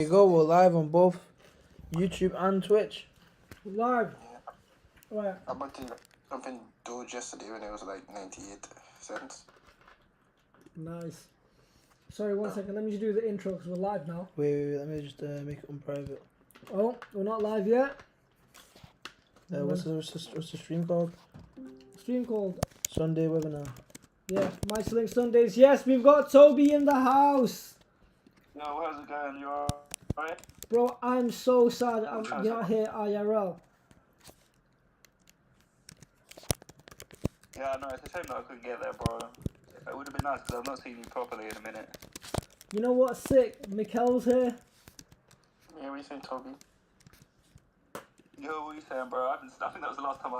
There you go, we're live on both YouTube and Twitch. Live. Yeah. Right. I bought something Doge yesterday when it was like 98 cents. Nice. Sorry, 1 second. Let me just do the intro because we're live now. Wait, let me just make it unprivate. Oh, we're not live yet. What's the stream called? Stream called. Sunday webinar. Yeah, Mycelink Sundays. Yes, we've got Toby in the house. Yo, how's it going? You alright? Bro, I'm so sad you're not here IRL. Yeah, no, it's a shame that I couldn't get there, bro. It would have been nice because I've not seen you properly in a minute. You know what's sick? Mikkel's here. Yeah, what are you saying, Toby? Yo, what are you saying, bro? I think that was the last time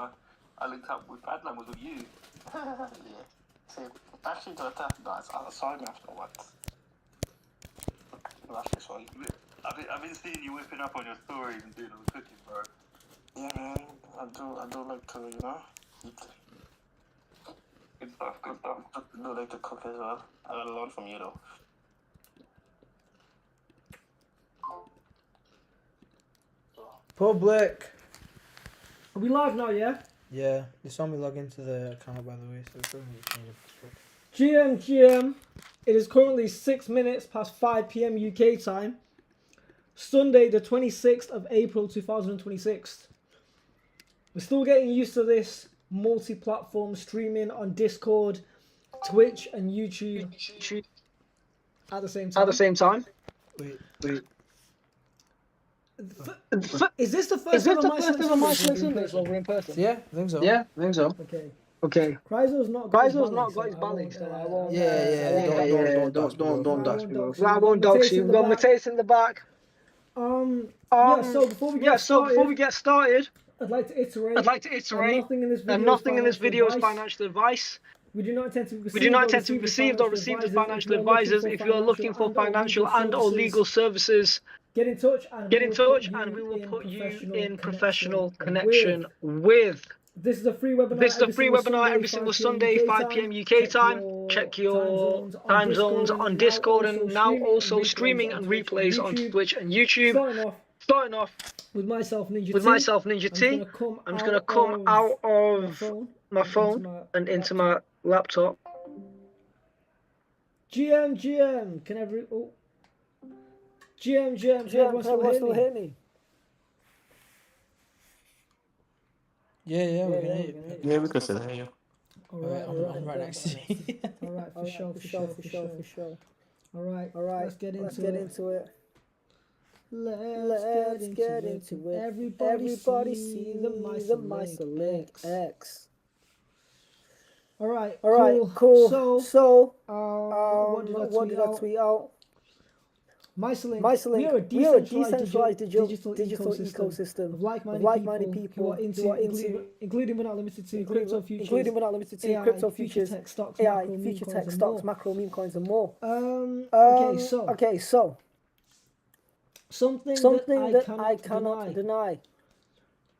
I linked up with Badland was with you. Yeah. See, actually, I saw him afterwards. Actually, saw you. I've been seeing you whipping up on your stories and doing all the cooking, bro. Yeah, man. I do like to, eat. Good stuff, good stuff. I do like to cook as well. I got a lot from you, though. Public! Are we live now, yeah? Yeah, they saw me log into the account by the way, so it's probably change it. GM. It is currently 6 minutes past 5 p.m. UK time. Sunday, the 26th of April 2026. We're still getting used to this multi-platform streaming on Discord, Twitch, and YouTube at the same time. Wait. Is this the first time Mycelink Sundays while we're in person? Yeah, I think so. Yeah, I think so. Okay. Cryzo's not got his balance, so I won't. Don't dox me, bro. dox you. I won't dox you. We've got Mateus in the back. So before we get started, I'd like to iterate. And nothing in this video is financial advice. We do not intend to be received or received as financial advisors. If you are looking for financial and/or legal services, get in touch and we will put you in professional connection with. This is a free webinar every single Sunday, 5 p.m. UK time. Check your time zones on Discord and now also streaming and replays on Twitch and YouTube. Starting off with myself, Ninja T. I'm just going to come out of my phone and into my laptop. GM, can everyone still hear me? Yeah, we can hear you. Yeah, we can still hear you. Alright, I'm right next to you. Alright, for sure. Alright, let's get into it. Let's get into it. Everybody see the Mycelink X. Alright, cool. So, what did I tweet out? Mycelink, we are a decentralized digital ecosystem of like-minded people who are into, including but not limited to, crypto futures, AI, future tech stocks, macro meme coins, and more. Okay, so something that I cannot deny.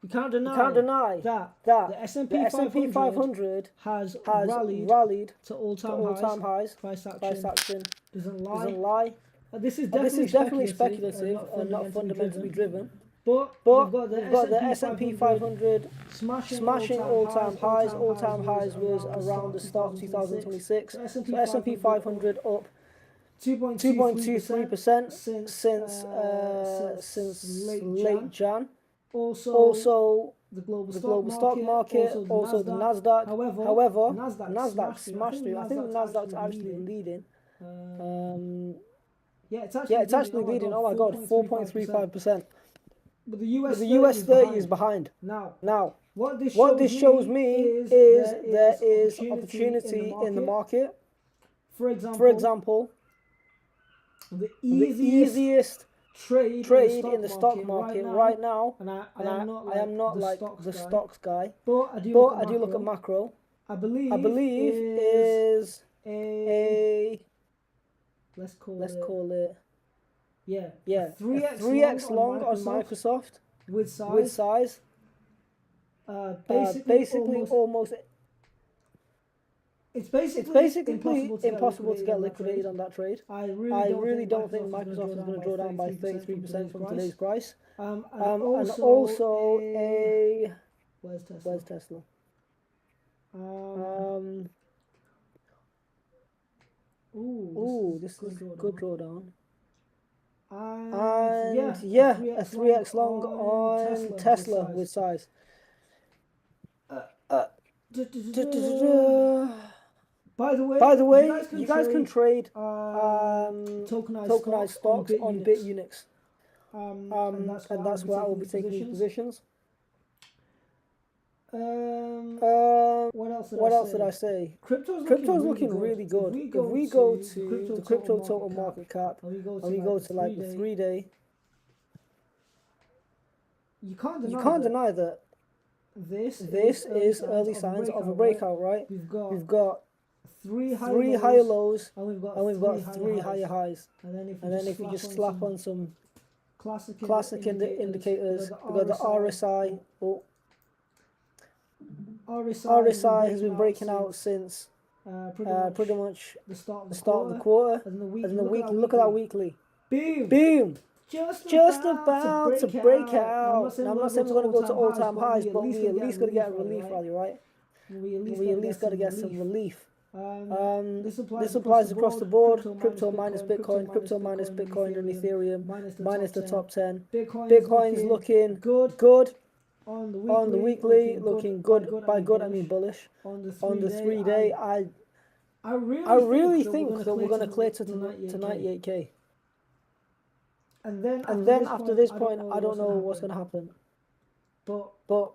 We can't deny that the S&P 500 has rallied to all-time highs. Price action doesn't lie. This is definitely speculative and not fundamentally driven. But we've got the S&P 500 smashing all-time highs. All-time highs was around the start of 2026. So S&P 500 up 2.23% since late Jan. Also the global stock market, also the Nasdaq. However, Nasdaq smashed through. I think the Nasdaq's actually leading. Yeah, it's actually leading. Oh my god, 4.35%. But the US 30 is behind. Now, what this shows me is there is opportunity in the market. For example, the easiest trade in the stock market right now, and I am not like the stocks guy, but I do look at macro. I believe is a let's call it 3x long on Microsoft with size. Basically almost It's basically impossible to get liquidated on that trade. I really don't think Microsoft is going to draw down by 33% from today's price. And also a where's Tesla? This is good drawdown. And yeah, a 3x long on Tesla with size. By the way, you guys can trade tokenized stocks on BitUnix. And that's where I will be taking these positions. What else did I say? Crypto's looking really good. If we go to the crypto total market cap and we go to like the 3-day, you can't deny that this is early signs of a breakout, right? We've got three higher lows and we've got three higher highs. And then if you just slap on some classic indicators, we've got the RSI. RSI has been breaking out since pretty much the start of the quarter. And then the weekly, look at that weekly. Boom! Just about to break out. Now, I'm not saying we're going to go to all-time highs, but we at least got to get a relief rally, right? We at least got to get some relief. This applies across the board. Crypto minus Bitcoin and Ethereum minus the top 10. Bitcoin's looking good. On the weekly, looking good. By good, I mean bullish. On the 3-day, I really think that we're going to clear to 98k. And then after this point, I don't know what's going to happen. But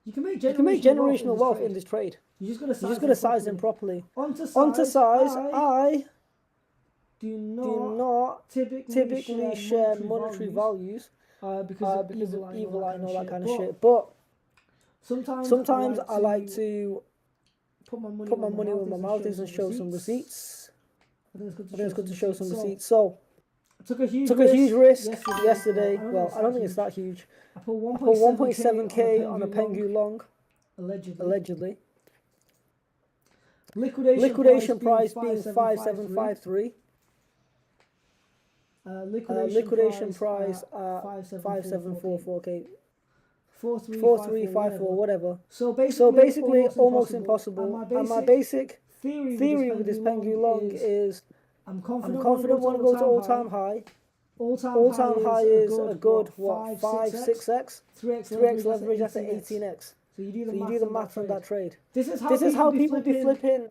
you can make generational wealth in this trade. You just got to size them properly. Onto size, I do not typically share monetary values because of evil eye and all that kind of shit. But sometimes I like to put my money where my mouth is and show some receipts. I think it's good to show some receipts. So I took a huge risk yesterday. Well, I don't think it's that huge. I put 1.7k on a Pengu long, allegedly. Liquidation price being 5753. Liquidation price at 5744k. 4354, whatever. So basically almost impossible. And my basic theory with this Pengu long is I'm confident want to go to all-time high. All-time high is a good, 5-6x? 3x leverage, that's at 18x. So you do the math on that trade. This is how people be flipping.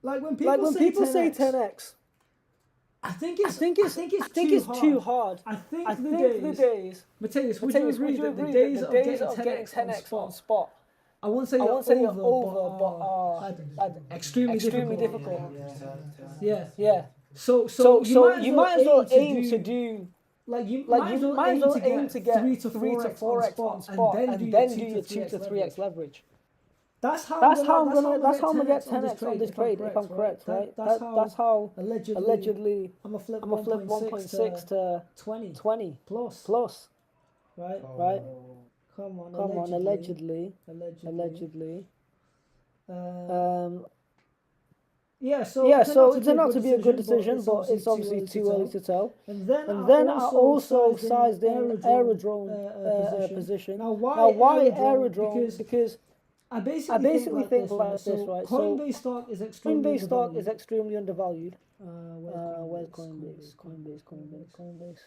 Like when people say 10x, I think it's too hard. I think the days. Mateus, would you agree that the days of getting 10x on spot? I won't say you're over, but extremely difficult. Yeah. So you might as well aim to do. You might as well aim to get 3 to 4x on spot and then do your 2 to 3x leverage. That's how I'm gonna get 10x on this trade if I'm correct, right? That's how allegedly I'm gonna flip 1.6 to 20 plus, right? Come on, allegedly. So it turned out to be a good decision, but it's obviously too early to tell. And then I also sized in aerodrome position. Now why aerodrome? Because I basically think like this, right? Coinbase stock is extremely undervalued. Where's Coinbase? Coinbase.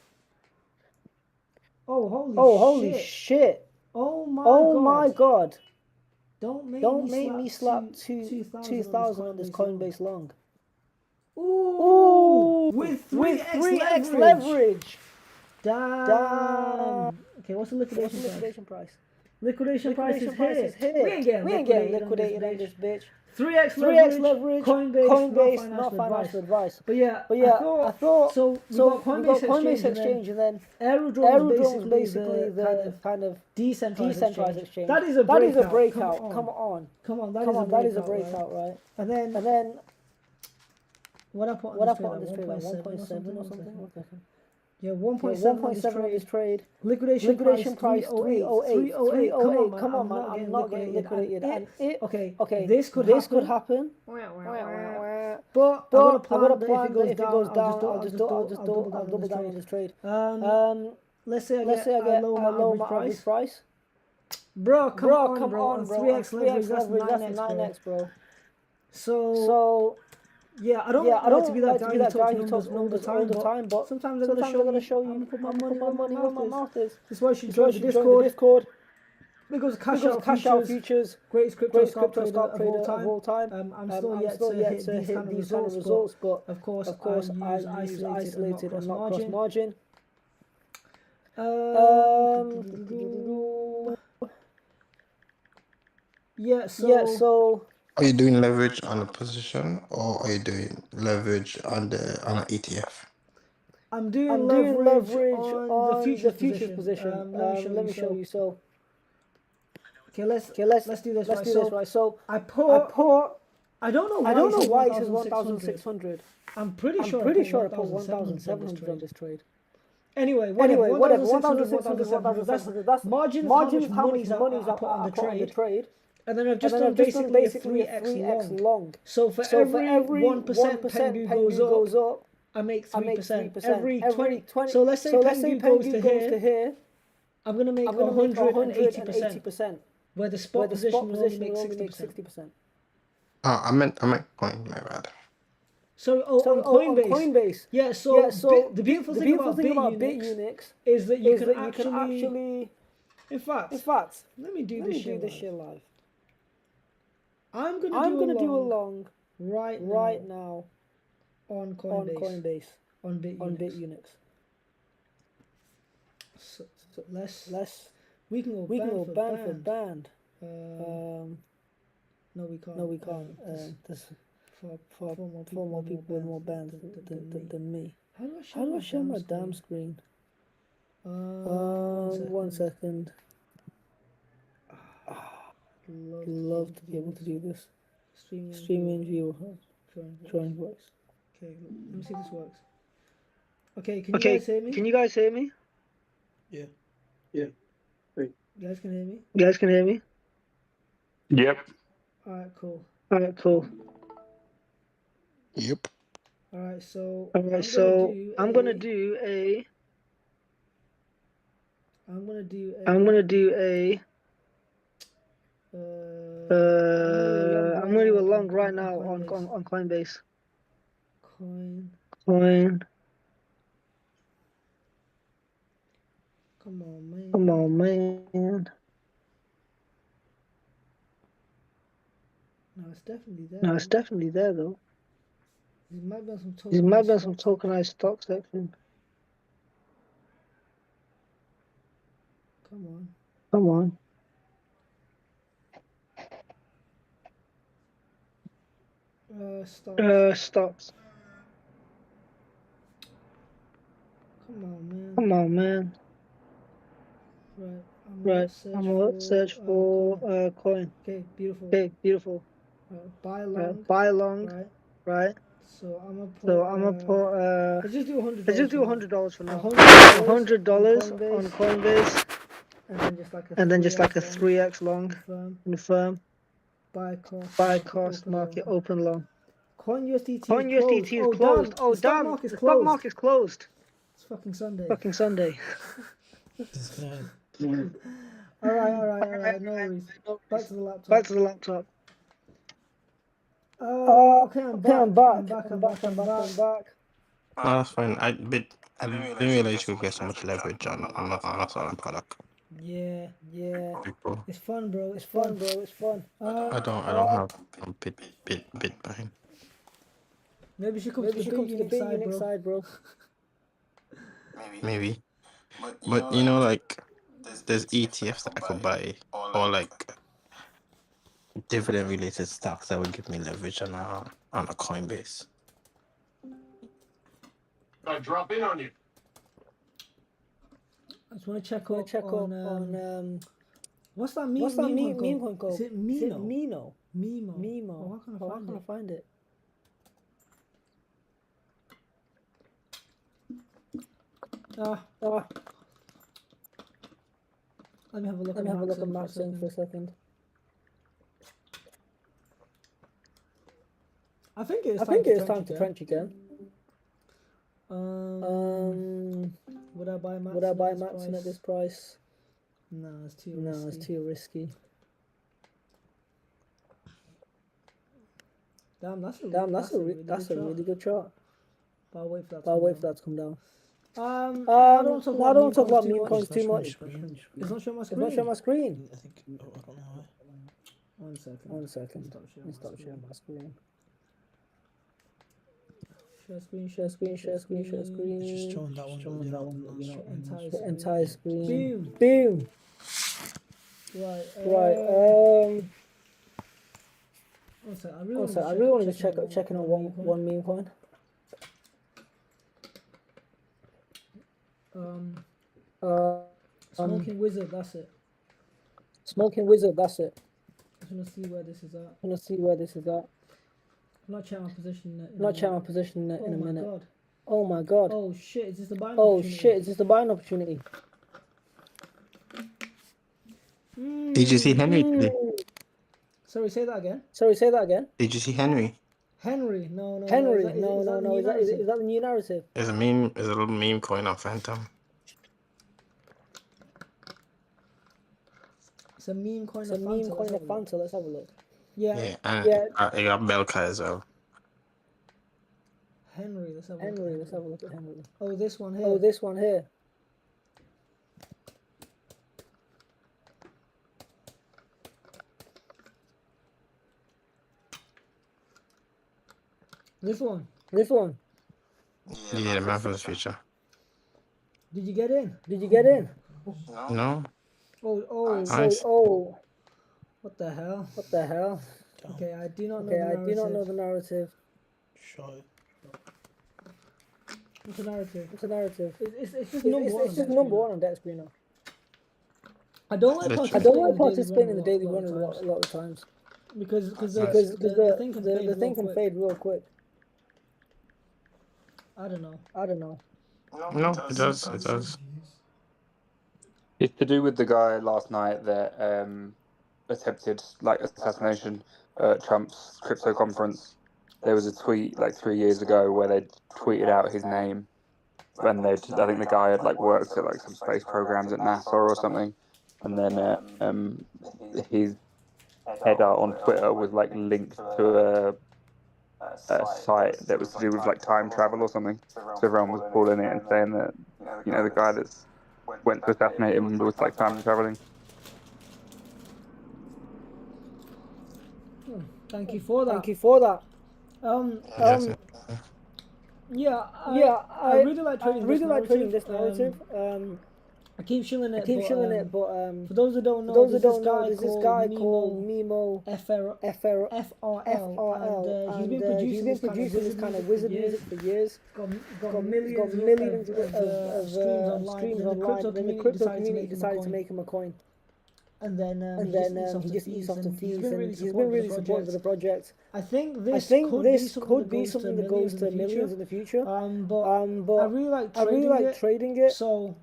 Oh, holy shit! Oh my god! Don't make me slap 2,000 on this Coinbase long. Ooh! With 3x leverage! Damn! Okay, what's the liquidation price? Liquidation price is here. We ain't getting liquidated on this bitch. 3x leverage. Coinbase, not financial advice. But yeah, I thought so. We got Coinbase Exchange and then Aerodrome is basically the kind of decentralized exchange. That is a breakout. Come on. That is a breakout, right? And then what I put on this trade, like 1.7 or something. Yeah, 1.7 on this trade. Liquidation price 308. Come on, man. I'm not getting liquidated. And okay, this could happen. But I got a plan that if it goes down, I'll double down on this trade. Let's say I get a low average price. Bro, come on, bro. On 3x leverage, that's 9x, bro. So yeah, I don't like to be that guy who talks numbers all the time, but sometimes I'm gonna show you. I'm gonna put my money where my mouth is. That's why you should join the Discord. Because cash out futures, greatest crypto stock trader of all time. I'm still yet to hit these kind of results, but of course I use isolated and not cross margin. Yeah, so Are you doing leverage on a position, or are you doing leverage on an ETF? I'm doing leverage on the futures position. Let me show you. So, let's do this right. So I put. I don't know why it says 1,600. I'm pretty sure I put 1,700 on this trade. Anyway, whatever. 1,600. That's margins. How much money's I put on the trade. And then I've just done basically a 3x long. So for every 1% Pengu goes up, I make 3%. Every 20. So let's say Pengu goes to here, I'm going to make 180%. Where the spot position will only make 60%. I meant coin, my bad. So on Coinbase. Yeah, so the beautiful thing about BitUnix is that you can actually... In fact, let me do this shit live. I'm gonna do a long right now on Coinbase on BitUnix. So we can go band for band. No, we can't. There's four more people with more bands than me. How do I share my damn screen? 1 second. Love to be able to do this. Streaming view. Drawing works. Okay, let me see if this works. Okay, can you guys hear me? Yeah. Great. You guys can hear me? Yep. Alright, cool. Yep. Alright, so I'm gonna do a I'm gonna do a I'm gonna do a long right now on Coinbase. Coin. Come on, man. No, it's definitely there though. There might be some tokenized stock section. Come on. Stocks. Come on, man. Right. I'm gonna search for coin. Okay, beautiful. Buy long. Right. So I'm gonna put. Let's just do $100 for now. $100 on Coinbase. And then just like a 3x long in the firm. Buy cost market open long. Coin USDT is closed. Oh damn! The stock market's closed. It's fucking Sunday. Alright. No worries. Back to the laptop. Okay, I'm back. No, that's fine. I didn't realize you could get so much leverage on a certain product. Yeah. People. It's fun, bro. I don't have a bit behind. Maybe you should come to the BitUnix side, bro. Maybe. But you know, like, there's ETFs that I could buy, or like dividend related stocks that would give me leverage on a Coinbase. I drop in on you. I just want to check on what's that meme coin called? Is it Mino? Mimo. Oh, how can I find it? Let me have a look at Mycelink for a second. I think it is time to trench again. Would I buy Mycelink at this price? No, it's too risky. Damn, that's a really good chart. But I'll wait for that to come down. I don't talk about meme coins too much. It's not showing my screen. I think. Oh, I don't know why. 1 second. Stop sharing my screen. Share screen. It's just showing that one. The entire screen. Boom. Right. I really want to just check in on one meme coin. Smoking Wizard, that's it. I just want to see where this is at. I'm not checking my position in a minute. God. Oh my god. Oh shit, is this the buying opportunity? Did you see Henry today? Sorry, say that again. Did you see Henry? Henry, no. Is that the new narrative? There's a little meme coin on Phantom. It's a meme coin of Fanta. Let's have a look. Yeah. I got Belka as well. Henry, let's have a look at Henry. Oh, this one here. This one. Yeah, the man from the future. Did you get in? No. Oh. Nice. What the hell? Okay, I do not know the narrative. Short. What's the narrative? It's just number one on Debt Screener. I don't like participating in the daily run a lot of times. Because the thing can fade real quick. I don't know. No, it does. It's to do with the guy last night that attempted assassination at Trump's crypto conference. There was a tweet 3 years ago where they tweeted out his name, and I think the guy had worked at some space programs at NASA or something, and then his header on Twitter was linked to a site that was to do with time travel or something. So everyone was calling it and saying that the guy that's went to assassinate him was time traveling. Thank you for that. I really like trading this narrative. I keep shilling it, but for those who don't know, there's this guy called Mimo FRL, and he's been producing this kind of wizard music for years. Got millions of streams online. Then the crypto community decided to make him a coin. And then he just eats off the fees, and he's been really supportive of the project. I think this could be something that goes to millions in the future. But I really like trading it. So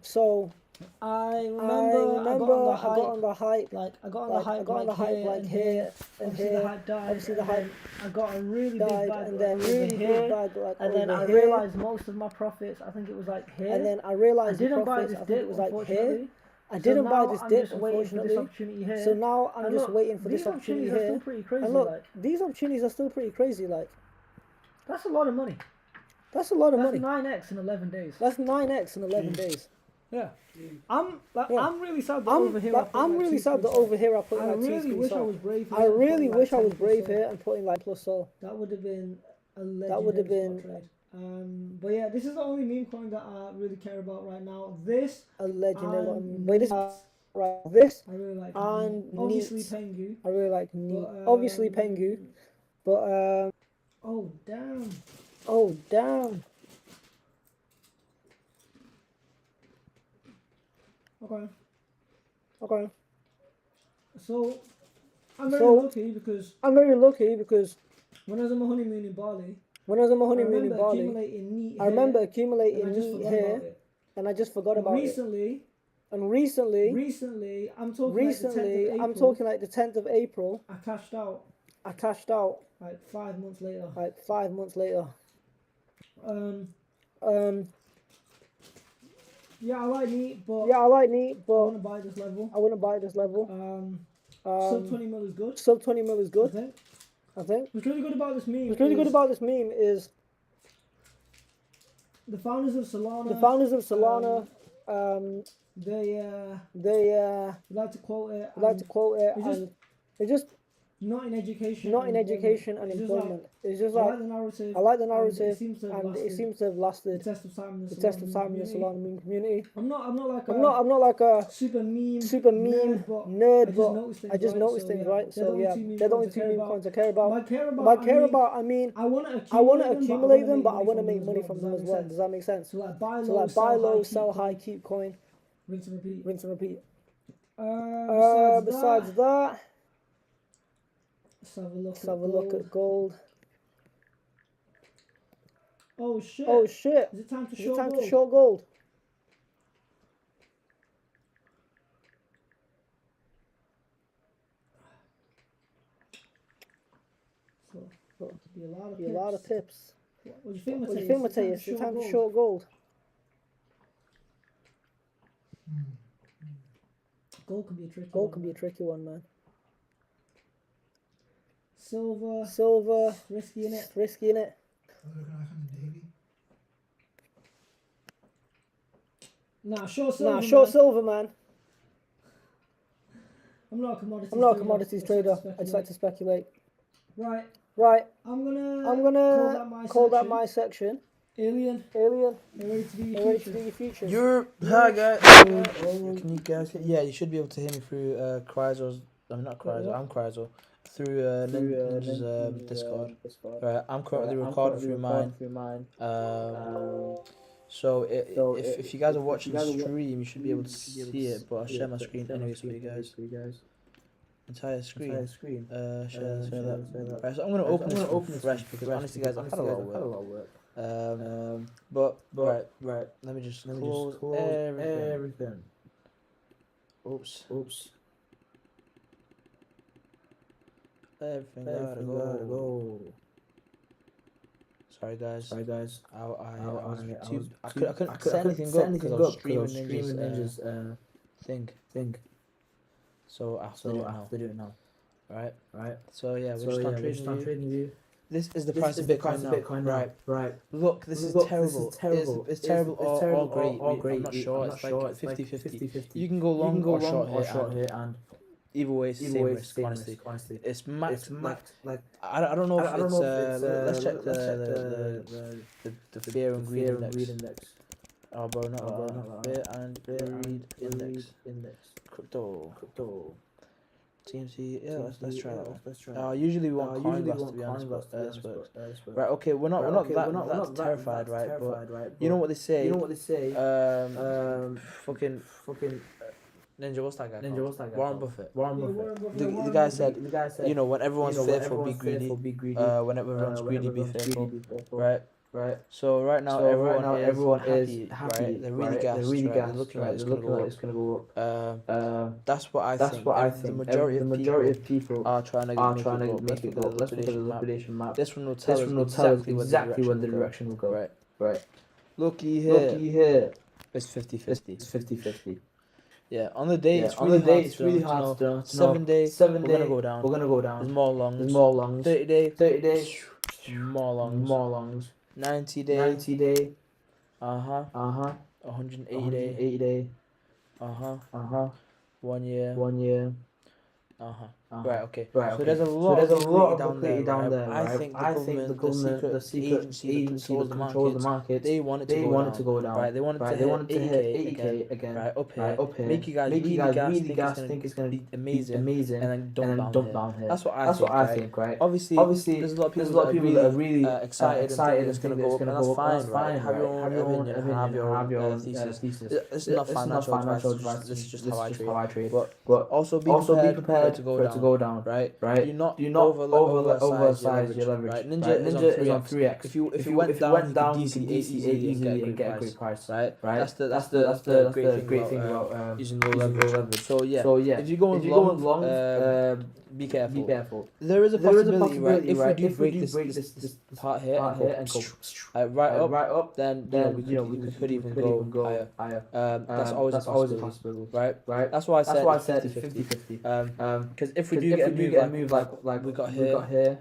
I remember I got on the hype here and here. Obviously the hype I got a really big bag, and then really big bag and then I realized most of my profits, I think it was here. And then I realized I didn't buy this dip, unfortunately. I didn't buy this dip, unfortunately. So now I'm just waiting for this opportunity here. And look, these opportunities are still pretty crazy. That's a lot of money. That's 9x in 11 days. Yeah. I'm really sad that over here I put I really wish I was brave here. I really wish I was brave here and putting plus sol. That would have been a legendary spot trade. But yeah, this is the only meme coin that I really care about right now. This a legendary one. Wait, this I really like. And obviously Pengu. I really like obviously Pengu. But oh damn. Okay. So I'm very lucky because when I was on my honeymoon in Bali, I remember accumulating neat here, and I just forgot about it. And recently, I'm talking like the 10th of April. I cashed out. Like 5 months later. Yeah, I like neat, but I want to buy this level. Sub 20 mil is good. I think. What's really good about this meme is the founders of Solana. They like to quote it. And it's just not in education and employment. It's just like I like the narrative, and it seems to have lasted the test of time in the Solana meme community. I'm not like a super meme nerd, but I just noticed things, right? So yeah, they're the only two meme coins I care about. I care about. I mean, I want to accumulate them, but I want to make money from them as well. Does that make sense? So like buy low, sell high, keep coin. Rinse and repeat. Besides that, let's have a look at gold. Oh shit! Is it time to short gold? So be a lot of pips. What do you think, Matthias? Is it time to short gold? Gold can be a tricky one, man. Silver, risky in it. Nah, short silver, man. I'm not a commodities trader. I just like to speculate. Right. I'm gonna call that my section. Alien. Ready to be your future. Hi guys. Can you guys? Yeah, you should be able to hear me through Cryzo's. I'm not Cryzo. I'm Cryzo. Through Ninja's Discord. Right. I'm currently recording through mine. So if you guys are watching the stream, you should be able to see it. But I'll share my screen anyways for you guys. Entire screen. Share that. Right. So I'm gonna open this from fresh because honestly, guys, I've had a lot of work. But right. Let me just close everything. Oops. Everything gotta go. Sorry guys. I couldn't set anything up because I was streaming Ninja's thing. So I have to do it now. Right. So yeah, we're just on trading view. This is the price of Bitcoin now. Right. Look, this is terrible. It's terrible or great. I'm not sure. It's like 50-50. You can go long or short here, and either way, it's the same risk, honestly. It's max. Like I don't know if it's. Let's check the fear and greed index. Oh, bro, not fear and greed index. Crypto. TMC, yeah, let's try that. Usually we want Coinglass to be honest, but this works. Right, okay, we're not that terrified, right? But you know what they say? Fucking Ninja, what's that guy? Warren Buffett. The guy said, you know, when everyone's fearful, be greedy. When everyone's greedy, be fearful. Right. So right now, everyone is happy. Right? They're really gassed. They're looking like it's gonna go up. That's what I think. The majority of people are trying to make it go. Let's look at the liquidation map. This one will tell us exactly where the direction will go. Right. Looky here. It's 50-50. Yeah, on the day it's really hard to know. 7 days, we're gonna go down. There's more longs. 30 days, more longs. 90 day. 180 day. 1 year. Right, okay. So there's a lot of liquidity down there. Right? I think the government, the secret agency that controls the market, they want it to go down. Right? They want it to hit 80k again. Right, up here. Make you guys really gas, think it's going to be amazing, and then dump down here. That's what I think, right? Obviously, there's a lot of people that are really excited and it's going to go up, and that's fine. Have your own opinion, have your thesis. This is not financial advice. This is just how I trade. But also be prepared for it to right? Do not oversize your leverage, right? Ninja is on 3x. If you went down, you could DC8 easily and get a great price, right? That's the great thing about using low leverage. So yeah, if you're going long, be careful. There is a possibility, right? If we do break this part here and go right up, then we could even go higher. That's always a possibility, right? That's why I said it's 50-50. Because if we do get a move like we got here,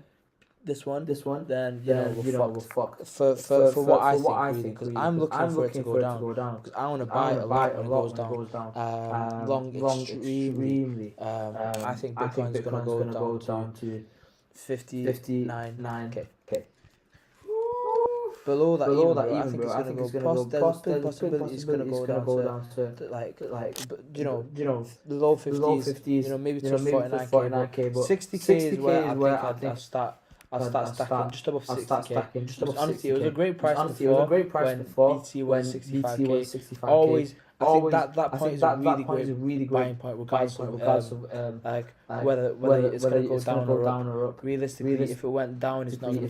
this one, then we're fucked. For what I think, because I'm looking for it to go down. Because I want to buy a lot when it goes down. Long extremely. I think Bitcoin's gonna go down to 59k. Below that even, bro. I think it's gonna go. There's a big possibility it's gonna go down to like the low 50s. Maybe to 49k. But 60k is where I think I'll start stacking just above 60k. Honestly, it was a great price before when BTC was 65k. Always, I think that point is a really great buying point, regardless of like whether it's gonna go down or up. Realistically, if it went down, it's not gonna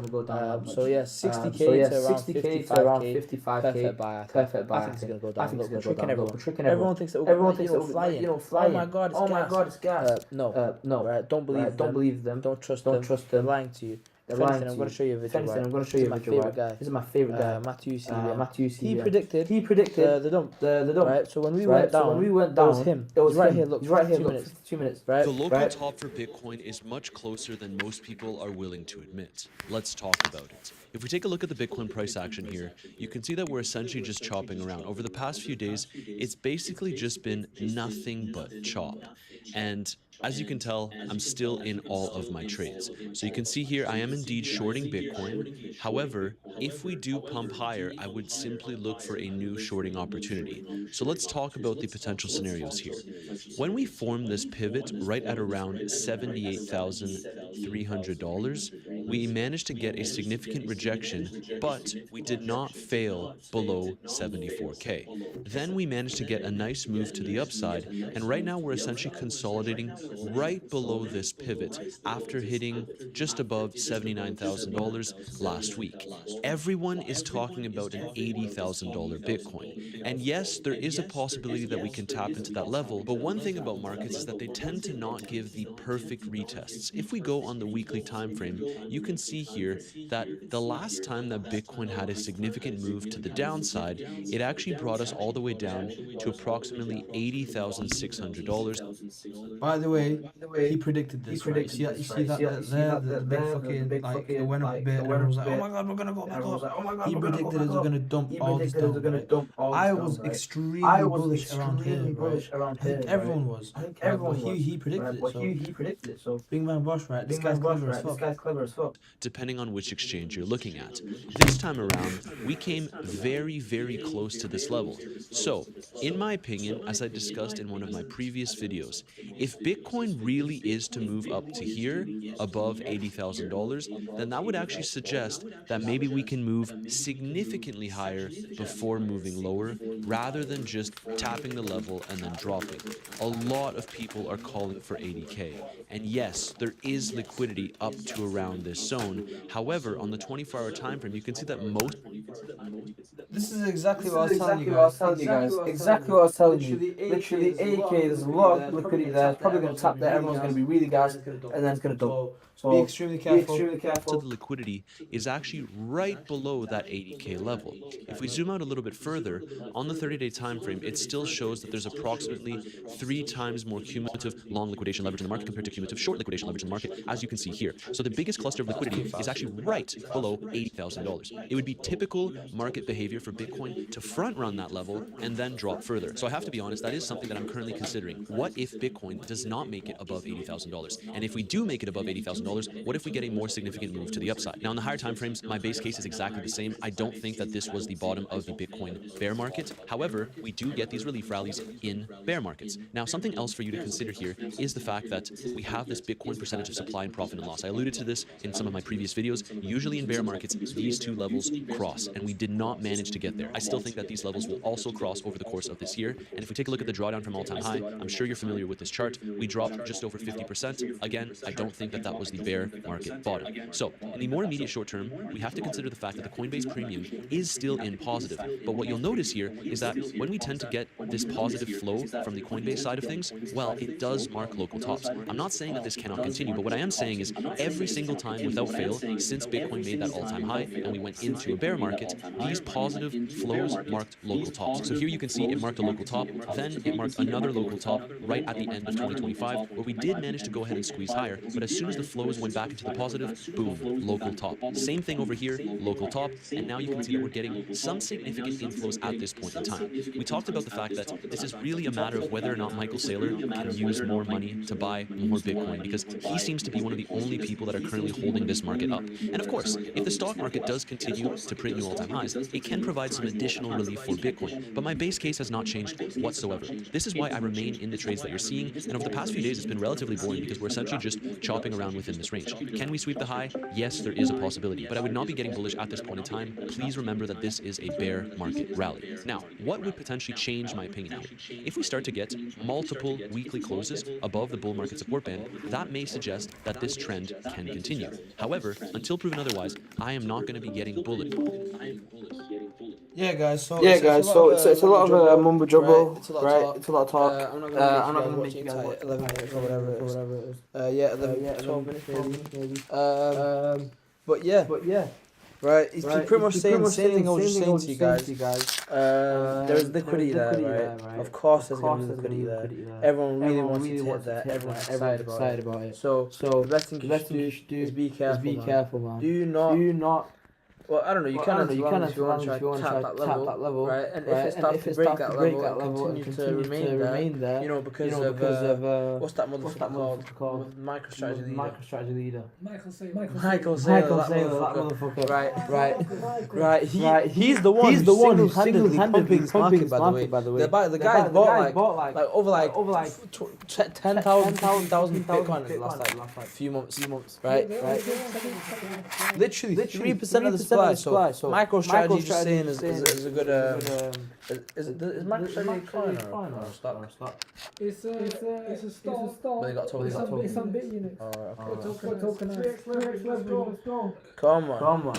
go down. So yeah, 60k to around 55k. Perfect buy. I think it's gonna go down. Look, we're tricking everyone. Everyone thinks that we're flying. Oh my god, it's gas. No. Right? Don't believe them. Don't trust them. They're lying to you. I'm going to show you a video. This is my favorite guy. Matthew C. He predicted the dump. Right. So when we went down, it was him. It was right here. Look, right here. 2 minutes. Right. The local top for Bitcoin is much closer than most people are willing to admit. Let's talk about it. If we take a look at the Bitcoin price action here, you can see that we're essentially just chopping around. Over the past few days, it's basically just been nothing but chop. And as you can tell, I'm still in all of my trades. So you can see here, I am indeed shorting Bitcoin. However, if we do pump higher, I would simply look for a new shorting opportunity. So let's talk about the potential scenarios here. When we form this pivot right at around $78,300, we managed to get a significant rejection, but we did not fail below 74K. Then we managed to get a nice move to the upside, and right now we're essentially consolidating right below this pivot after hitting just above $79,000 last week. Everyone is talking about an $80,000 Bitcoin. And yes, there is a possibility that we can tap into that level, but one thing about markets is that they tend to not give the perfect retests. If we go on the weekly time frame, you can see here that the last time that Bitcoin had a significant move to the downside, it actually brought us all the way down to approximately $80,600. By the way, he predicted this, right? You see that there, the big fucking, like, it went up a bit, and everyone was like, oh my god, we're gonna go back up. He predicted it was gonna dump all this down, right? I was extremely bullish around here, right? I think everyone was. But he predicted it, so Big Man Bosch, right? This guy's clever as fuck. Depending on which exchange you're looking at. This time around, we came very, very close to this level. So, in my opinion, as I discussed in one of my previous videos, if Bitcoin really is to move up to here, above $80,000, then that would actually suggest that maybe we can move significantly higher before moving lower, rather than just tapping the level and then dropping. A lot of people are calling for 80K. And yes, there is liquidity up to around this zone. However, on the 24-hour time frame, you can see that most... This is exactly what I was telling you guys. Exactly what I was telling you. Literally, 80k, there's a lot of liquidity there. It's probably going to tap there. Everyone's going to be really gassed, and then it's going to dump. So be extremely careful. So the liquidity is actually right below that 80k level. If we zoom out a little bit further, on the 30-day time frame, it still shows that there's approximately 3 times more cumulative long liquidation leverage in the market compared to cumulative short liquidation leverage in the market, as you can see here. So the biggest cluster of liquidity is actually right below $80,000. It would be typical market behavior for Bitcoin to front run that level and then drop further. So I have to be honest, that is something that I'm currently considering. What if Bitcoin does not make it above $80,000? And if we do make it above $80,000, what if we get a more significant move to the upside? Now, in the higher time frames, my base case is exactly the same. I don't think that this was the bottom of the Bitcoin bear market. However, we do get these relief rallies in bear markets. Now, something else for you to consider here is the fact that we have this Bitcoin percentage of supply and profit and loss. I alluded to this in some of my previous videos, usually in bear markets, these two levels cross, and we did not manage to get there. I still think that these levels will also cross over the course of this year, and if we take a look at the drawdown from all-time high, I'm sure you're familiar with this chart. We dropped just over 50%. Again, I don't think that that was the bear market bottom. So, in the more immediate short term, we have to consider the fact that the Coinbase premium is still in positive. But what you'll notice here is that when we tend to get this positive flow from the Coinbase side of things, well, it does mark local tops. I'm not saying that this cannot continue, but what I am saying is every single time without fail, since Bitcoin made that all-time high and we went into a bear market, these positive flows marked local tops. So here you can see it marked a local top, then it marked another local top right at the end of 2025, where we did manage to go ahead and squeeze higher, but as soon as the flows went back into the positive, boom, local top. Same thing over here, local top, and now you can see that we're getting some significant inflows at this point in time. We talked about the fact that this is really a matter of whether or not Michael Saylor can use more money to buy more Bitcoin, because he seems to be one of the only people that are currently holding this market up. And of course, if the stock market does continue to print new all-time highs, it can provide some additional relief for Bitcoin. But my base case has not changed whatsoever. This is why I remain in the trades that you're seeing, and over the past few days, it's been relatively boring because we're essentially just chopping around within this range. Can we sweep the high? Yes, there is a possibility, but I would not be getting bullish at this point in time. Please remember that this is a bear market rally. Now, what would potentially change my opinion here? If we start to get multiple weekly closes above the bull market support band, that may suggest that this trend can continue. However, until proven otherwise, I am not going to be getting bullish. Yeah, guys. So it's a lot of mumbo jumbo, right? It's a lot of talk. I'm not gonna make make you you guys guys watch watch 11 minutes or whatever it is. 12 minutes maybe. But yeah. Right, he's pretty much saying the same thing I was just saying to you guys. There's liquidity there, right? Of course there's going to be liquidity there. Everyone really wants to hit that. Everyone's excited about it. So the best thing you should do is be careful, man. Do not. Well, I don't know. You can if you want to try tap that level, right? And if it starts to break that level and continue to remain there, you know, because of what's that motherfucker called? MicroStrategy leader. Michael Saylor, that motherfucker. Right. He's the one who's single-handedly pumping this market. By the way, the guy bought like over 10,000, 15,000 Bitcoin in the last few months, right? Literally 3% of the supply. So MicroStrategy just saying is a good is MicroStrategy a coin or a stock? It's a stock. But they got told it's some bit units. Come on.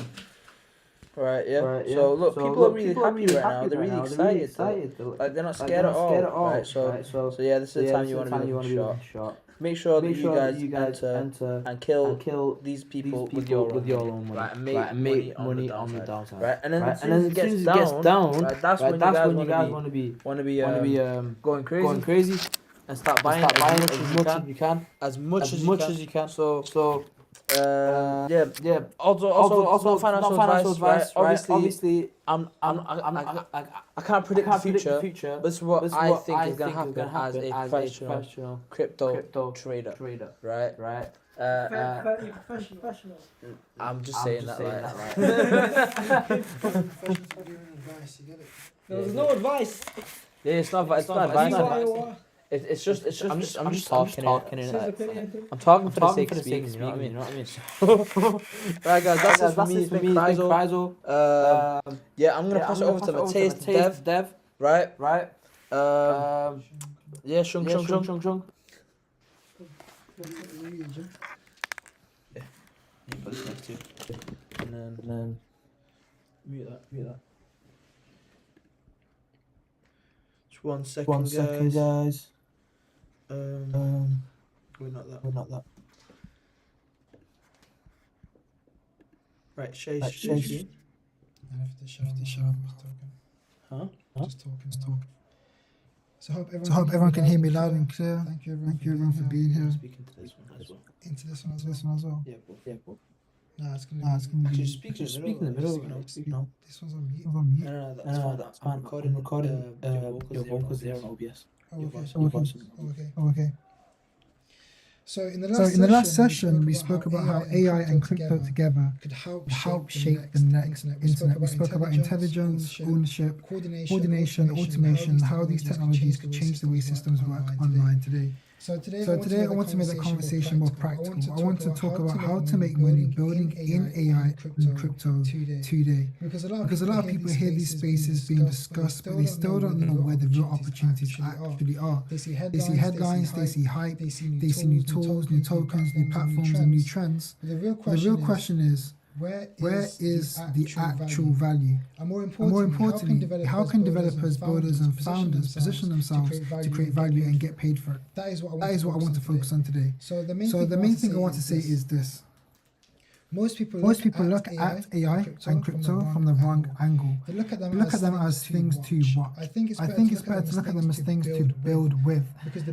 Right, yeah. So look, people are really happy right now. They're really excited. Like they're not scared at all. Right. So yeah, this is the time you want to be looking short. Make sure that you guys enter and kill these people with your own money, right? And make money on the downside, right? And then as soon as it gets down, right, that's when you guys want to be going crazy and start buying as much as you can. So yeah. Also not financial advice, right? Obviously, I can't predict the future. But this is what I think is gonna happen as a professional crypto trader, right? Professional. I'm just saying that, right? There's no advice. Yeah, it's not advice. It's just I'm just talking innit? I'm talking for the sake of speaking, you know what I mean? Right guys, that's it for me. It's been Kryzo. Yeah, I'm gonna pass it over to Mateus, Dev, right? Yeah, Shung. Yeah, you put this next to you. And then mute that. Just 1 second, guys. We're not that. Right, Shay. And if the sharp is talking. Huh? Just talking. So I hope everyone can hear me loud and clear. Thank you everyone for being here. Speaking to this one as well. Into this one as well. Yeah, both. Nah, it's gonna be. Just speak in the middle. No. This one's on mute. No, that's fine. I'm recording your vocals there on OBS. Okay. So in the last session, we spoke about how AI and crypto together could help shape the next internet. We spoke about intelligence, ownership, coordination, automation, how these technologies could change the way systems work online today. So today I want to make the conversation more practical. I want to talk about how to make money building in AI and crypto today. Because a lot of people hear these spaces being discussed, but they still don't know where the real opportunities actually are. They see headlines, they see hype, they see new tools, new tokens, new platforms, and new trends. But the real question is, where is the actual value? And more importantly, how can developers, builders, and founders position themselves to create value and get paid for it? That is what I want to focus on today. So the main thing I want to say is this. Most people look at AI and crypto from the wrong angle. They look at them as things to watch. I think it's better to look at them as things to build with.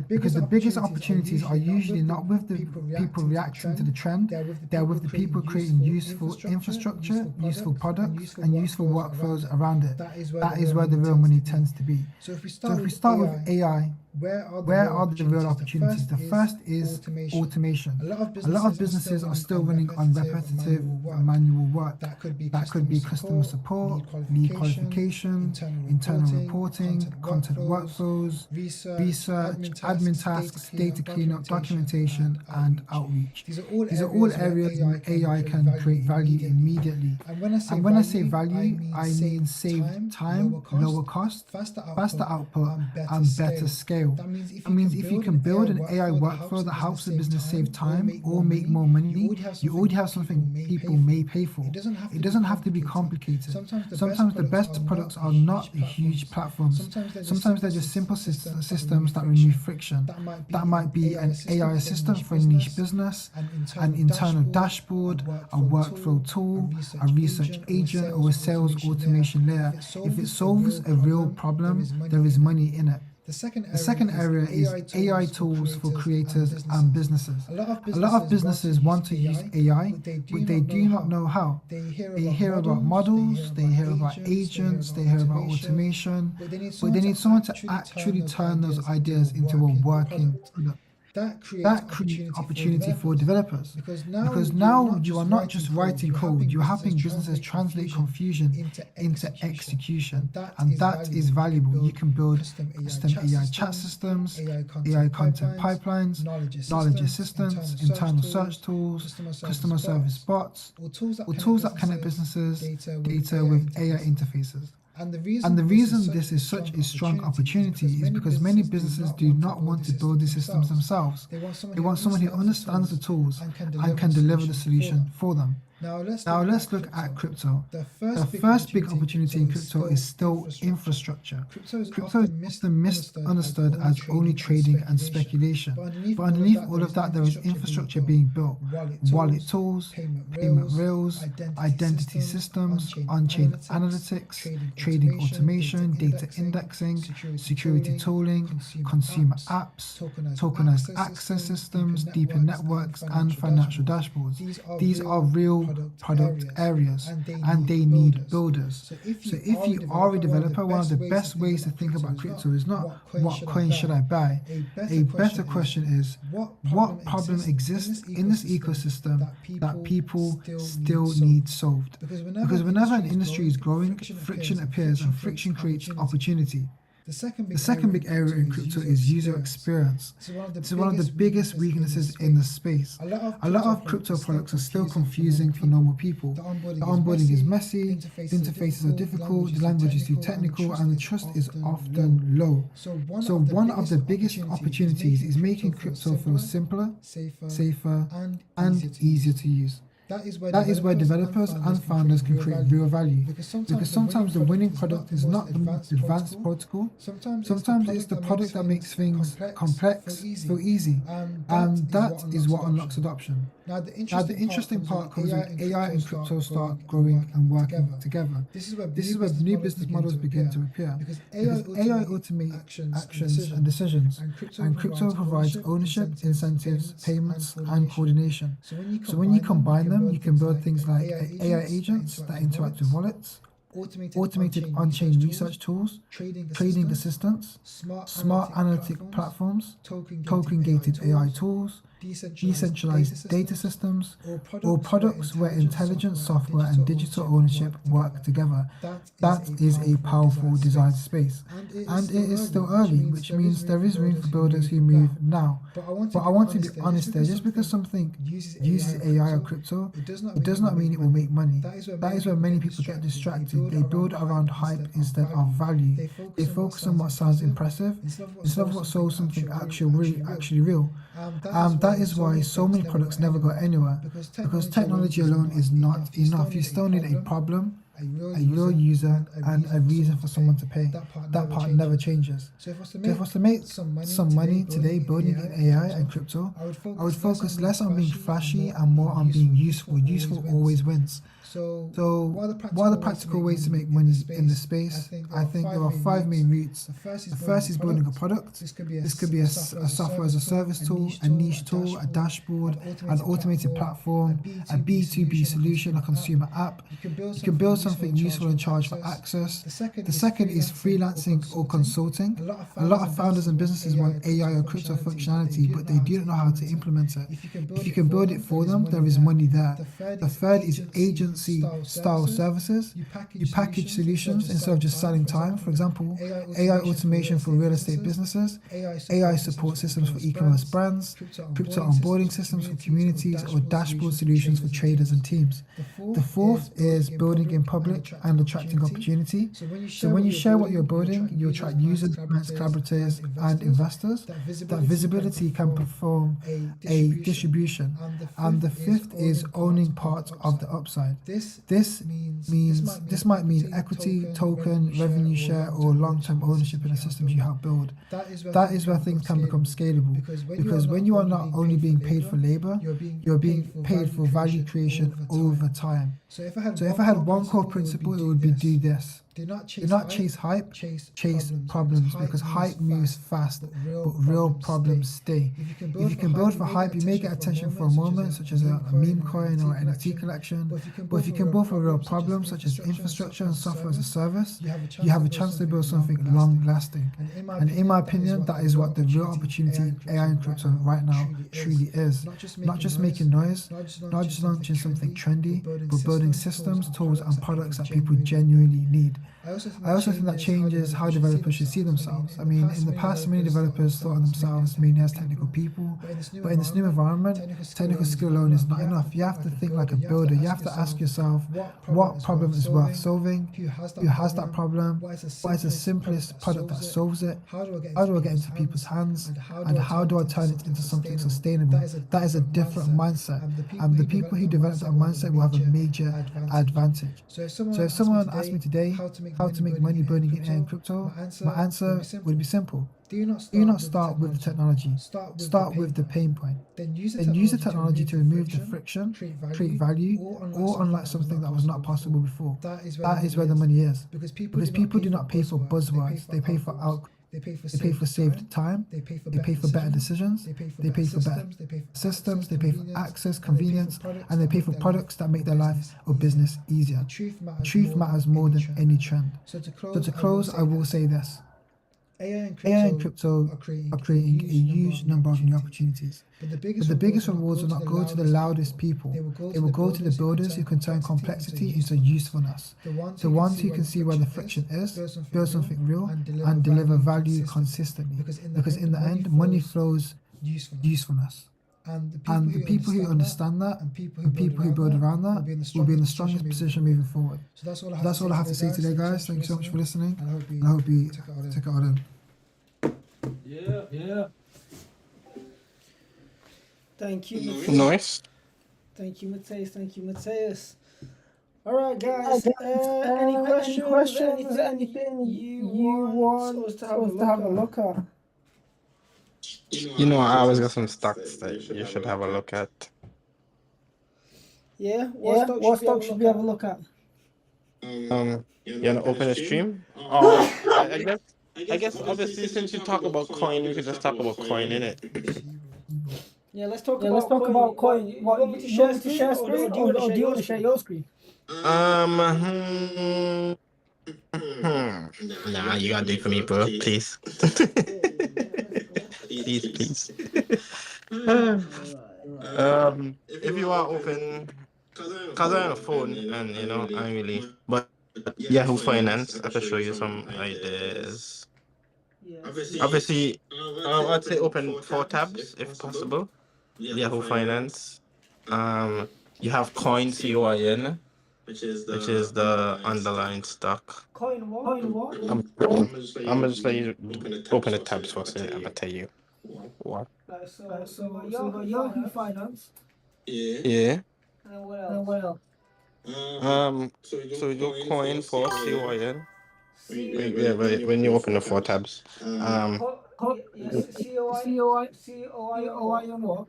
Because the biggest opportunities are usually not with the people reacting to the trend, they're with the people creating useful infrastructure, useful products, and useful workflows around it. That is where the real money tends to be. So if we start with AI, where are the real opportunities? The first is automation. A lot of businesses are still running on repetitive manual work. That could be customer support, lead qualification, internal reporting, content workflows, research, admin tasks, data cleanup, documentation, and outreach. These are all areas where AI can create value immediately. And when I say value, I mean save time, lower cost, faster output, and better scale. That means if you can build an AI workflow that helps the business save time or make more money, you already have something people may pay for. It doesn't have to be complicated. Sometimes the best products are not huge platforms. Sometimes they're just simple systems that remove friction. That might be an AI assistant for a niche business, an internal dashboard, a workflow tool, a research agent, or a sales automation layer. If it solves a real problem, there is money in it. The second area is AI tools for creators and businesses. A lot of businesses want to use AI, but they do not know how. They hear about models, they hear about agents, they hear about automation, but they need someone to actually turn those ideas into a working product. That creates opportunity for developers because now you are not just writing code, you're helping businesses translate confusion into execution, and that is valuable. You can build custom AI chat systems, AI content pipelines, knowledge assistants, internal search tools, customer service bots, or tools that connect businesses data with AI interfaces. And the reason this is such a strong opportunity is because many businesses do not want to build these systems themselves. They want someone who understands the tools and can deliver the solution for them. Now let's look at crypto. The first big opportunity in crypto is still infrastructure. Crypto is often misunderstood as only trading and speculation. But underneath all of that, there is infrastructure being built. Wallet tools, payment rails, identity systems, on-chain analytics, trading automation, data indexing, security tooling, consumer apps, tokenized access systems, deeper networks, and financial dashboards. These are real product areas and they need builders. So if you are a developer, one of the best ways to think about crypto is not what coin should I buy. A better question is what problem exists in this ecosystem that people still need solved. Because whenever an industry is growing, friction appears and friction creates opportunity. The second big area in crypto is user experience. This is one of the biggest weaknesses in the space. A lot of crypto products are still confusing for normal people. The onboarding is messy, the interfaces are difficult, the language is too technical, and the trust is often low. So one of the biggest opportunities is making crypto feel simpler, safer, and easier to use. That is where developers and founders can create real value. Because sometimes the winning product is not the most advanced protocol. Sometimes it's the product that makes things complex feel easy. And that is what unlocks adoption. Now the interesting part comes when AI and crypto start growing and working together. This is where new business models begin to appear. Because AI automates actions and decisions, and crypto provides ownership, incentives, payments, and coordination. So when you combine them, you can build things like AI agents that interact with wallets, automated on-chain research tools, trading assistants, smart analytic platforms, token-gated AI tools, decentralized data systems, or products where intelligent software and digital ownership work together. That is a powerful desired space. And it is still early, which means there is room for builders who move now. But I want to be honest there, just because something uses AI or crypto, it does not mean it will make money. That is where many people get distracted. They build around hype instead of value. They focus on what sounds impressive instead of what solves something actually real. That is why so many products never go anywhere, because technology alone is not enough. You still need a problem, a real user, and a reason for someone to pay. That part never changes. So if I was to make some money today building in AI and crypto, I would focus less on being flashy and more on being useful. Useful always wins. So what are the practical ways to make money in this space? I think there are 5 main routes. The first is building a product. This could be a software as a service tool, a niche tool, a dashboard, an automated platform, a B2B solution, a consumer app. You can build something useful and charge for access. The second is freelancing or consulting. A lot of founders and businesses want AI or crypto functionality, but they do not know how to implement it. If you can build it for them, there is money there. The third is agency style services. You package solutions instead of just selling time. For example, AI automation for real estate businesses, AI support systems for e-commerce brands, crypto onboarding systems for communities, or dashboard solutions for traders and teams. The fourth is building in public and attracting opportunity. So when you share what you're building, you attract users, clients, collaborators, and investors. That visibility can perform a distribution. And the fifth is owning part of the upside. This might mean equity, token, revenue share, or long-term ownership in the systems you help build. That is where things can become scalable, because when you are not only being paid for labor, you're being paid for value creation over time. So if I had one core principle, it would be do this. Do not chase hype, chase problems, because hype moves fast, but real problems stay. If you can build for hype, you may get attention for a moment, such as a meme coin or an NFT collection. But if you can build for real problems, such as infrastructure and software as a service, you have a chance to build something long-lasting. And in my opinion, that is what the real opportunity in AI and crypto right now truly is. Not just making noise, not just launching something trendy, but building systems, tools, and products that people genuinely need. I also think that changes how developers should see themselves. I mean, in the past, many developers thought of themselves mainly as technical people, but in this new environment, technical skill alone is not enough. You have to think like a builder. You have to ask yourself, what problem is worth solving? Who has that problem? What is the simplest product that solves it? How do I get into people's hands? And how do I turn it into something sustainable? That is a different mindset. And the people who develop that mindset will have a major advantage. So if someone asked me today how to make money building in AI and crypto, my answer would be simple. Do not start with the technology. Start with the pain point. Then use the technology to remove the friction, create value, or unlock something that was not possible before. That is where the money is. Because people do not pay for buzzwords. They pay for outcomes. They pay for saved time, they pay for better decisions, they pay for better systems, they pay for access, convenience, and they pay for products that make their life or business easier. Truth matters more than any trend. So to close, I will say this. AI and crypto are creating a huge number of new opportunities. But the biggest rewards will not go to the loudest people. They will go to the builders who can turn complexity into usefulness. The ones who can see where the friction is, build something real, and deliver value consistently. Because in the end, money flows usefulness. And the people who understand that and people who build around that will be in the strongest position moving forward. So that's all I have to say today, guys. Thank you so much for listening. And I hope you take it all in. Yeah. Thank you, Mateus. Nice. Thank you, Mateus. All right, guys. Any questions? Anything you want us to have a look at? You know, I always got some stocks that you should have a look at. Yeah? What stock should we have a look at? You wanna open a stream? Oh, I guess obviously since you talk about coin, we could just talk about coin, innit? Yeah, let's talk about coin. You want me to share screen, or do you want to share your screen? Nah, you gotta do it for me, bro. Please. Please. If you are open, cause I'm on a phone and you know I'm really, but Yahoo Finance, I can show you some ideas. Obviously, I'd say open 4 tabs if possible. Yahoo Finance. Um, you have Coin COIN, which is the underlying stock. Coin what? I'm gonna just let you open the tabs first, and I'm gonna tell you what. So you got Yahoo Finance. Yeah. And then what else? So you do Coin for COIN. Yeah, but when you open the 4 tabs, COI on what?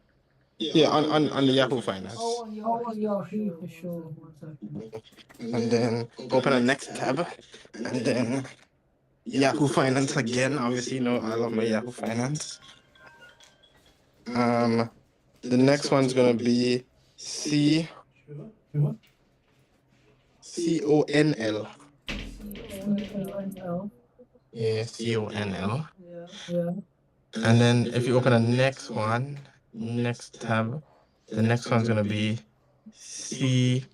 yeah, on the Yahoo Finance. On Yahoo for sure. 1 second. And then open the next tab, and then Yahoo Finance again. Obviously, you know I love my Yahoo Finance. The next one's gonna be CONL. Yeah, CONL. Yeah. And then if you open the next one, next tab, the next one's gonna be CON3,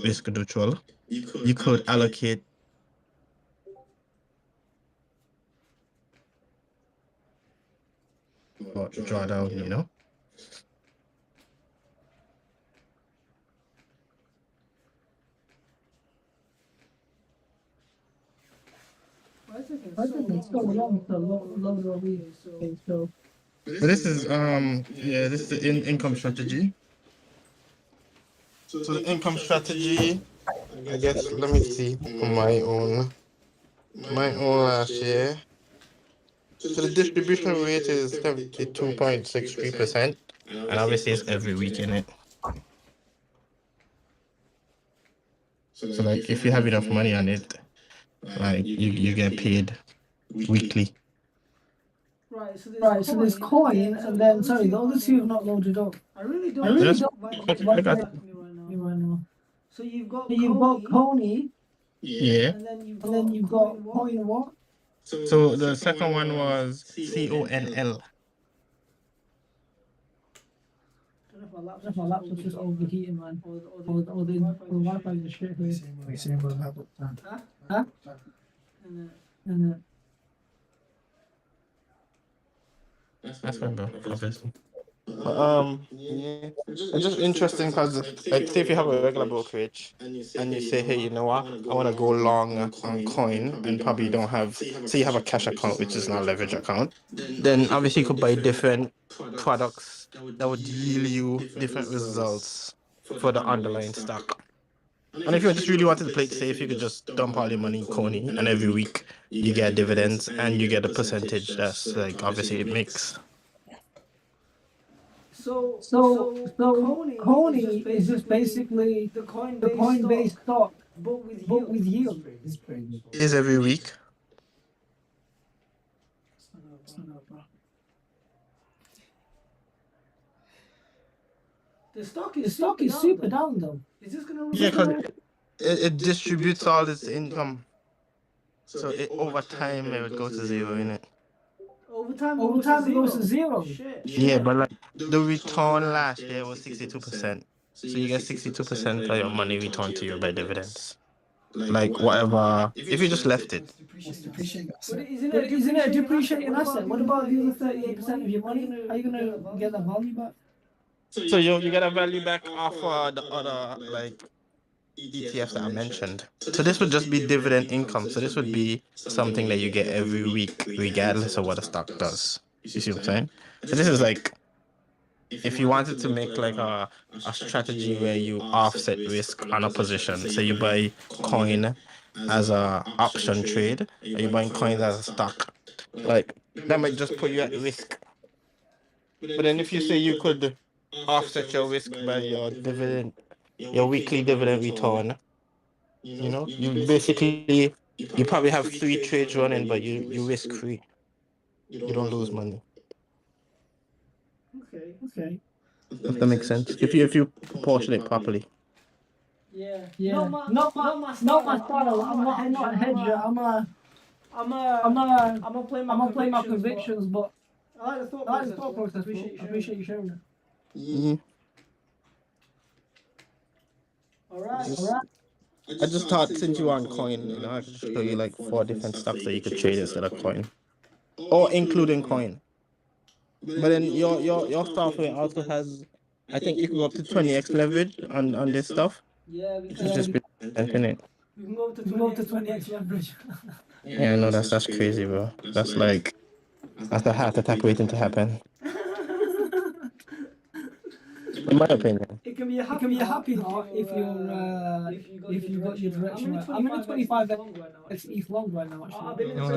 risk neutral. You could allocate or draw down, you know. I think it's so long to load all these. So. But this is this is the income strategy. So the income strategy, I guess, let me see for my own last year. So the distribution rate is 72.63%, and obviously it's every week in it. So like if you have enough money on it, like you get paid weekly. Right, so there's coin, and then sorry, the other two have not loaded up. I really don't. I got it. Right now. So you've got Coney. Yeah. And then you've got coin what? So the second one was CONL. I don't know if my laptop's just overheating, man. Or the Wi-Fi is shit here. Huh? And then. That's fine, bro. Obviously. Yeah, it's just interesting because, like, say if you have a regular brokerage and you say, hey, you know what, I want to go long on coin and probably don't have, say you have a cash account which is not a leverage account, then obviously you could buy different products that would yield you different results for the underlying stock. And if you just really wanted to play it safe, you could just dump all your money in Coney, and every week you get dividends and you get a percentage that's like obviously it makes. So Coney is just basically the Coinbase stock, but with yield. Is every week. The stock is super down though. Is this gonna? Yeah, because it distributes all its income. So over time it would go to zero, innit? Over time it goes to zero. Yeah, but like the return last year was 62%. So you get 62% of your money returned to you by dividends. Like whatever, if you just left it. But isn't it a depreciating asset? What about the other 38% of your money? Are you gonna get that value back? So you get a value back off the other like ETFs that I mentioned. So this would just be dividend income. So this would be something that you get every week, regardless of what the stock does. You see what I'm saying? So this is like, if you wanted to make like a strategy where you offset risk on a position, so you buy coin as a option trade, or you buying coins as a stock, like that might just put you at risk. But then if you say you could offset your risk by your dividend, your weekly dividend return, you know, you basically, you probably have 3 trades running, but you risk free. You don't lose money. Okay. If that makes sense. If you proportion it properly. Yeah. Not my style. I'm not a hedger. I'm gonna play my convictions, but I like the thought process. I appreciate you sharing it. Yeah. All right. I just thought since you were on coin, you know, I could show you like 4 different stocks that you could trade instead of coin, or including coin. But then your software also has, I think you can go up to 20x leverage on this stuff. Yeah, we It's can. just presenting it. We can go up to 20x leverage. Yeah, no, that's crazy, bro. That's a heart attack waiting to happen, in my opinion. It can be a happy heart if you got your direction right. I'm in a 25x ETH long right now. Actually,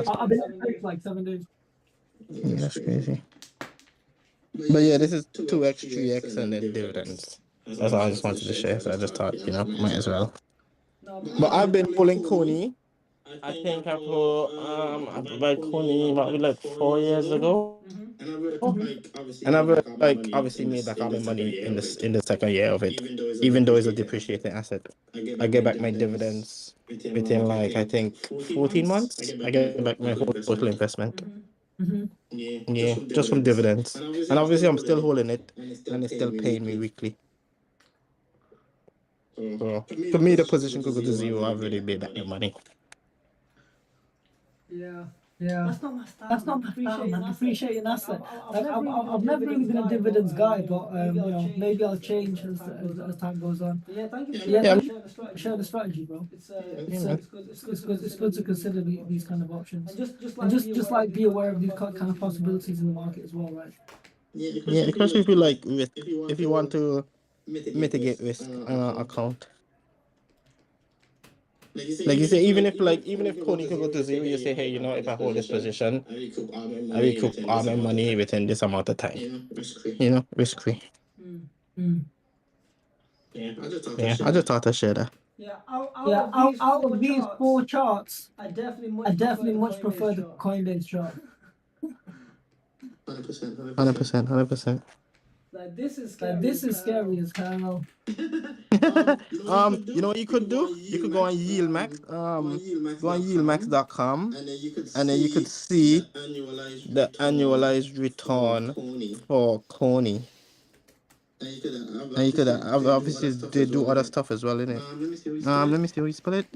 I've been in the trade for like 7 days. Yeah, that's crazy. But yeah, this is 2x, 3x, and then dividends. That's all I just wanted to share. So I just thought, you know, might as well. But I've been pulling Coney. I think I bought Coney about like 4 years ago. And I've like obviously made back all my money in the second year of it, even though it's a depreciating asset. I get back my dividends within like I think 14 months. I get back my whole total investment. Yeah, just from dividends. And obviously I'm still holding it, and it's still paying me weekly. So for me, the position could go to zero. I've already made back the money. Yeah. That's not my style, man. Appreciate an asset. I've never really been a dividends guy, but you know, maybe I'll change as time goes on. Yeah, thank you for sharing the strategy, bro. It's good to consider these kind of options. And just like be aware of these kind of possibilities in the market as well, right? Yeah, especially if you like risk, if you want to mitigate risk on an account. Like you say, even if Coney could go to zero, you say, hey, you know, if I hold this position, I recoup all my money within this amount of time. You know, risk free. Yeah, I just thought I'd share that. Yeah, out of these 4 charts, I definitely much prefer the Coinbase chart. 100%. Like this is scary as hell. You know what you could do? You could go on YieldMax. Go on yieldmax.com, and then you could see the annualized return for Coney. And you could obviously they do other stuff as well, innit? Let me see how you spell it.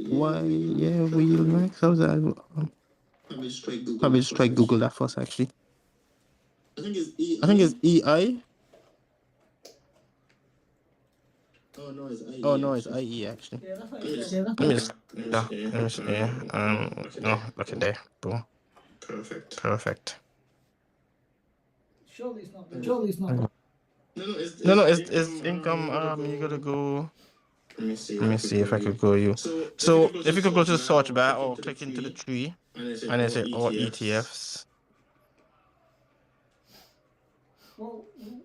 YieldMax. How's that? Probably just try Google that first, actually. I think it's EI. Oh no, it's IE actually. Yeah, that's what it says. Let me just look at there. Boom. Perfect. Surely it's not. No, it's income. You gotta go. Let me see if I could go you. So if you could go to the search bar or click into the tree, and then say all ETFs.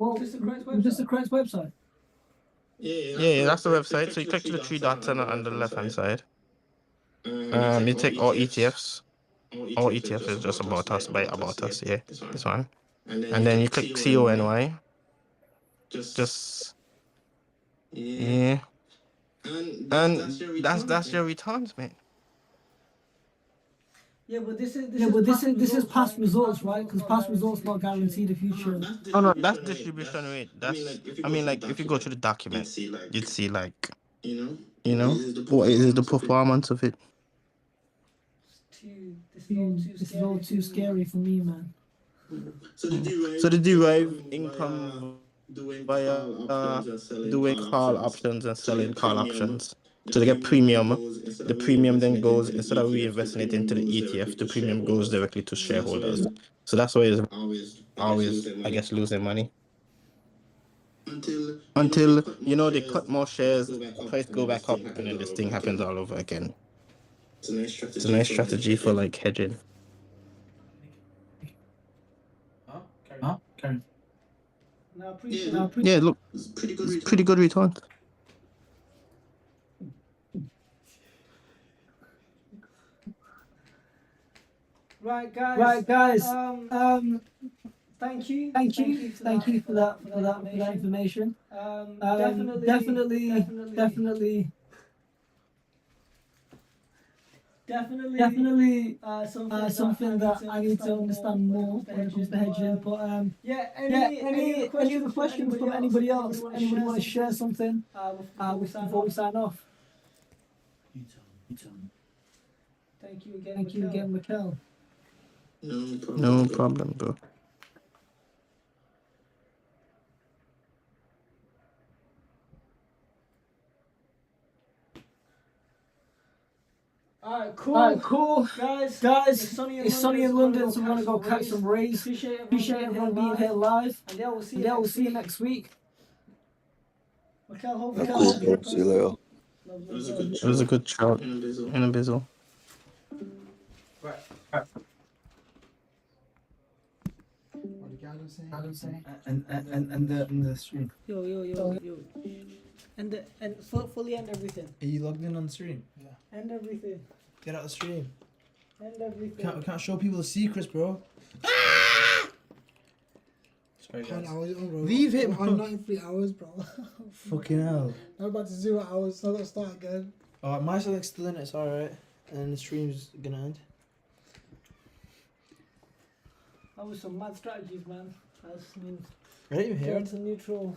Well, is this the correct website? Yeah, that's the website. So you click to the 3 dots on the left hand side. You take all ETFs. All ETFs is just about us, by about us. Yeah, this one. And then you click CONY. Just yeah. And that's your returns, mate. Yeah, but this is past results, right? Because past results not guarantee the future. No, that's distribution rate. I mean, like if you go to the document, you'd see like, you know, what is the performance of it. This is all too scary for me, man. So the derived income via doing call options and selling call options. So they get premium. The premium then goes, instead of reinvesting it into the ETF, the premium goes directly to shareholders. So that's why it's always, I guess, losing money. Until you know they cut more shares, price go back up, and then this thing happens all over again. It's a nice strategy for like hedging. Karen. Yeah, look, it's pretty good return. Right, guys. Thank you for that information. Definitely Definitely something that I need to understand more when it comes to hedging. But any other questions from anybody else? Anybody want to share something before we sign off? Thank you again, Mikel. No problem, bro. Alright, cool. Guys, it's sunny in London, so we're gonna go catch some rays. Appreciate everyone being here live. And yeah, we'll see you next week. Mikel, hopefully. See you later. It was a good shout in a bizzle. Right. And the stream. Yo. And fully end everything. Are you logged in on the stream? Yeah. End everything. Get out of the stream. End everything. We can't show people the secrets, bro. Sorry, guys. Leave it, bro. I'm 93 hours, bro. Fucking hell. I'm about to 0 hours, so I gotta start again. Alright, Mycelink's still in it, it's alright. And the stream's gonna end. That was some mad strategies, man. I didn't even I didn't even hear get it. into neutral.